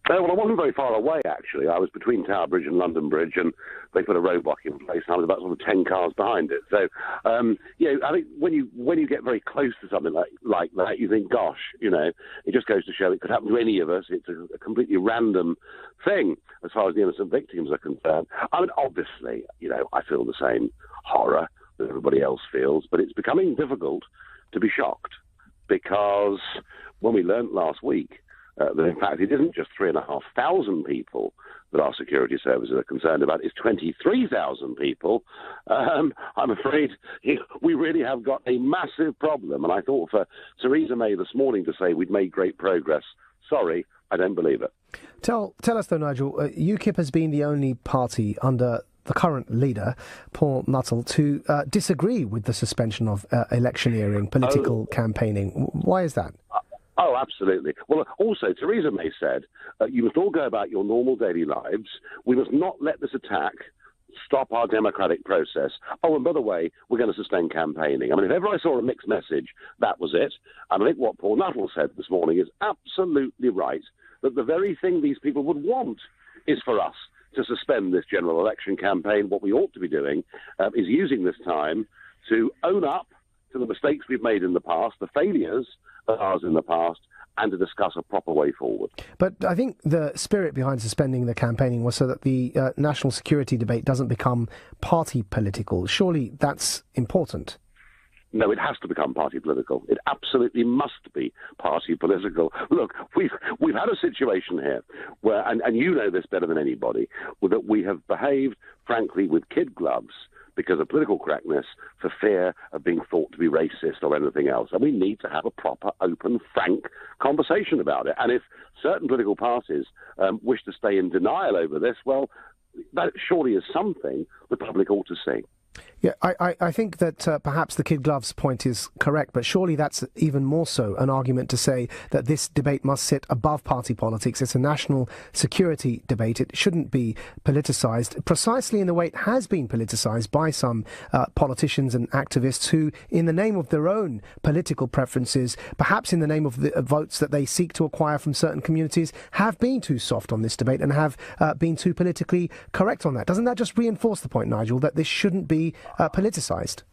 Well, I wasn't very far away, actually. I was between Tower Bridge and London Bridge, and they put a roadblock in place, and I was about sort of 10 cars behind it. So, I think when you get very close to something like that, you think, gosh, it just goes to show it could happen to any of us. It's a completely random thing as far as the innocent victims are concerned. I mean, obviously, I feel the same horror that everybody else feels, but it's becoming difficult to be shocked because when we learnt last week that in fact it isn't just 3,500 people that our security services are concerned about, it's 23,000 people. I'm afraid we really have got a massive problem. And I thought for Theresa May this morning to say we'd made great progress, sorry, I don't believe it. Tell us though, Nigel, UKIP has been the only party under the current leader, Paul Nuttall, to disagree with the suspension of electioneering, political campaigning. Why is that? Oh, absolutely. Well, also, Theresa May said, you must all go about your normal daily lives. We must not let this attack stop our democratic process. Oh, and by the way, we're going to suspend campaigning. I mean, if ever I saw a mixed message, that was it. And I think what Paul Nuttall said this morning is absolutely right, that the very thing these people would want is for us to suspend this general election campaign. What we ought to be doing is using this time to own up to the mistakes we've made in the past, the failures of ours in the past, and to discuss a proper way forward. But I think the spirit behind suspending the campaigning was so that the national security debate doesn't become party political. Surely that's important. No, it has to become party political. It absolutely must be party political. Look, we've had a situation here where, and you know this better than anybody, that we have behaved, frankly, with kid gloves because of political correctness for fear of being thought to be racist or anything else. And we need to have a proper, open, frank conversation about it. And if certain political parties wish to stay in denial over this, well, that surely is something the public ought to see. Yeah, I think that perhaps the kid gloves point is correct, but surely that's even more so an argument to say that this debate must sit above party politics. It's a national security debate. It shouldn't be politicised, precisely in the way it has been politicised by some politicians and activists who, in the name of their own political preferences, perhaps in the name of the votes that they seek to acquire from certain communities, have been too soft on this debate and have been too politically correct on that. Doesn't that just reinforce the point, Nigel, that this shouldn't be politicised?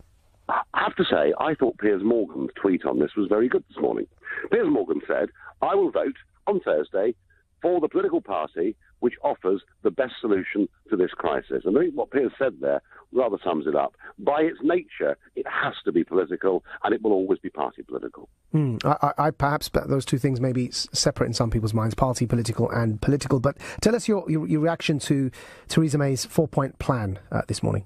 I have to say, I thought Piers Morgan's tweet on this was very good this morning. Piers Morgan said, I will vote on Thursday for the political party which offers the best solution to this crisis. And I think what Piers said there rather sums it up. By its nature, it has to be political, and it will always be party political. I perhaps those two things may be separate in some people's minds, party political and political. But tell us your reaction to Theresa May's 4-point plan this morning.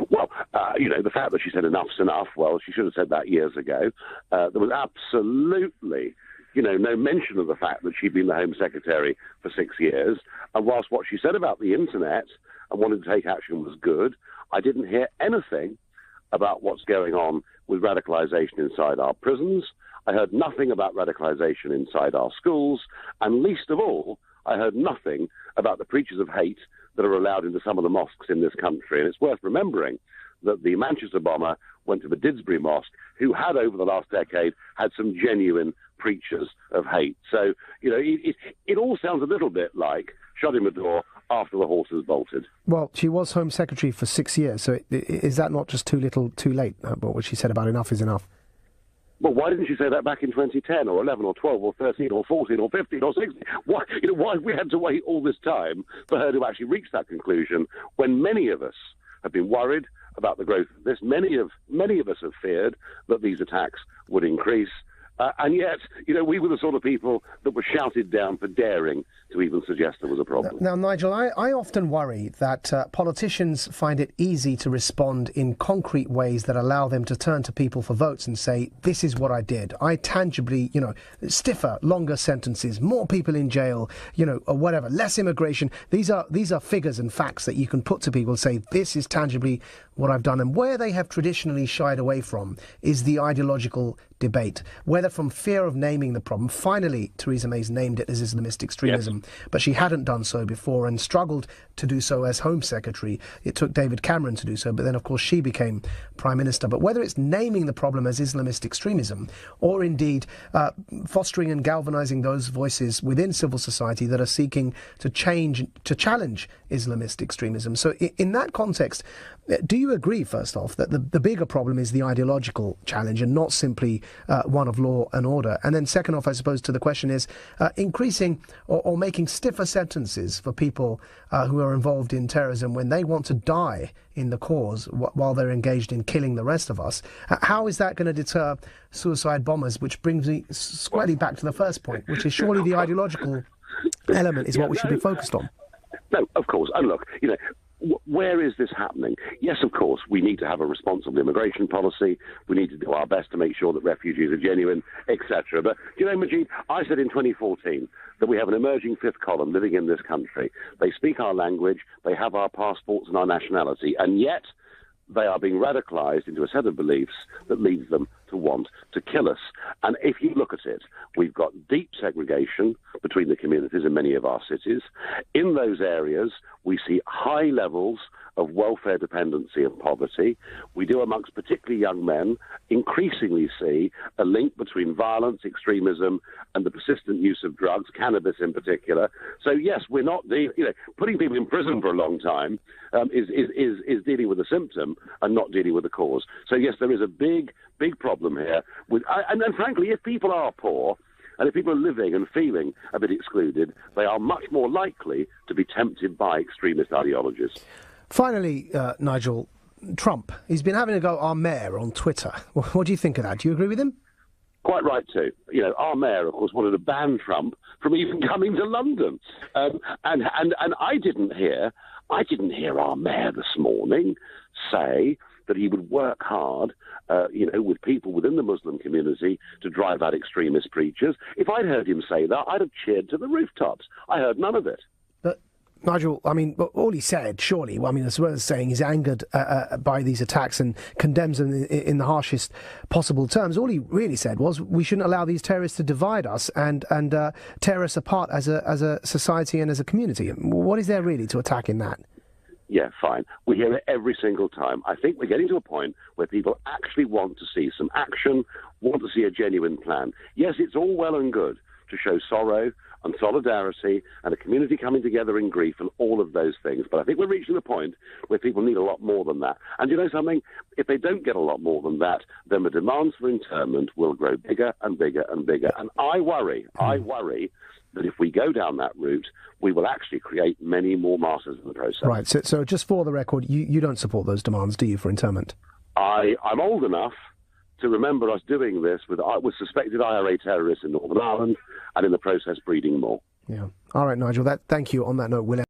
Well, the fact that she said enough's enough, well, she should have said that years ago. There was absolutely, no mention of the fact that she'd been the Home Secretary for 6 years. And whilst what she said about the internet and wanting to take action was good, I didn't hear anything about what's going on with radicalisation inside our prisons. I heard nothing about radicalisation inside our schools. And least of all, I heard nothing about the preachers of hate that are allowed into some of the mosques in this country. And it's worth remembering that the Manchester bomber went to the Didsbury Mosque, who had, over the last decade, had some genuine preachers of hate. So, it all sounds a little bit like shutting the door after the horse has bolted. Well, she was Home Secretary for 6 years, so is that not just too little, too late, what she said about enough is enough? Well, why didn't she say that back in 2010 or 11 or 12 or 13 or 14 or 15 or 16? Why have we had to wait all this time for her to actually reach that conclusion when many of us have been worried about the growth of this? Many of us have feared that these attacks would increase. And yet, we were the sort of people that were shouted down for daring to even suggest there was a problem. Now, Nigel, I often worry that politicians find it easy to respond in concrete ways that allow them to turn to people for votes and say, this is what I did. I tangibly, stiffer, longer sentences, more people in jail, or whatever, less immigration. These are figures and facts that you can put to people and say, this is tangibly what I've done. And where they have traditionally shied away from is the ideological debate, whether from fear of naming the problem. Finally, Theresa May's named it as Islamist extremism. Yes. but she hadn't done so before and struggled to do so as Home Secretary. It took David Cameron to do so, but then, of course, she became Prime Minister. But whether it's naming the problem as Islamist extremism or indeed fostering and galvanising those voices within civil society that are seeking to challenge Islamist extremism. So in that context, do you agree, first off, that the bigger problem is the ideological challenge and not simply one of law and order? And then second off, I suppose, to the question is increasing or making stiffer sentences for people who are involved in terrorism when they want to die in the cause while they're engaged in killing the rest of us. How is that going to deter suicide bombers? Which brings me squarely back to the first point, which is surely the ideological element is what we should be focused on. No, of course. And look, where is this happening? Yes, of course, we need to have a responsible immigration policy. We need to do our best to make sure that refugees are genuine, etc. But, Majid, I said in 2014 that we have an emerging fifth column living in this country. They speak our language, they have our passports and our nationality, and yet they are being radicalised into a set of beliefs that leads them to want to kill us. And if you look at it, we've got deep segregation between the communities in many of our cities. In those areas, we see high levels of welfare dependency and poverty. We do, amongst particularly young men, increasingly see a link between violence, extremism, and the persistent use of drugs, cannabis in particular. So yes, we're not putting people in prison for a long time is dealing with the symptom and not dealing with the cause. So yes, there is a big problem here. And frankly, if people are poor, and if people are living and feeling a bit excluded, they are much more likely to be tempted by extremist ideologies. Finally, Nigel, Trump, he's been having a go at our mayor on Twitter. What do you think of that? Do you agree with him? Quite right too. Our mayor, of course, wanted to ban Trump from even coming to London. And I didn't hear our mayor this morning say that he would work hard, with people within the Muslim community to drive out extremist preachers. If I'd heard him say that, I'd have cheered to the rooftops. I heard none of it. But, Nigel, all he said, surely, as well as saying he's angered by these attacks and condemns them in the harshest possible terms, all he really said was we shouldn't allow these terrorists to divide us and tear us apart as a society and as a community. What is there really to attack in that? Yeah, fine. We hear it every single time. I think we're getting to a point where people actually want to see some action, want to see a genuine plan. Yes, it's all well and good to show sorrow and solidarity and a community coming together in grief and all of those things. But I think we're reaching the point where people need a lot more than that. And you know something? If they don't get a lot more than that, then the demands for internment will grow bigger and bigger and bigger. And I worry that if we go down that route, we will actually create many more martyrs in the process. Right. So just for the record, you don't support those demands, do you, for internment? I'm old enough to remember us doing this with suspected IRA terrorists in Northern Ireland and in the process breeding more. Yeah. All right, Nigel. Thank you. On that note, we'll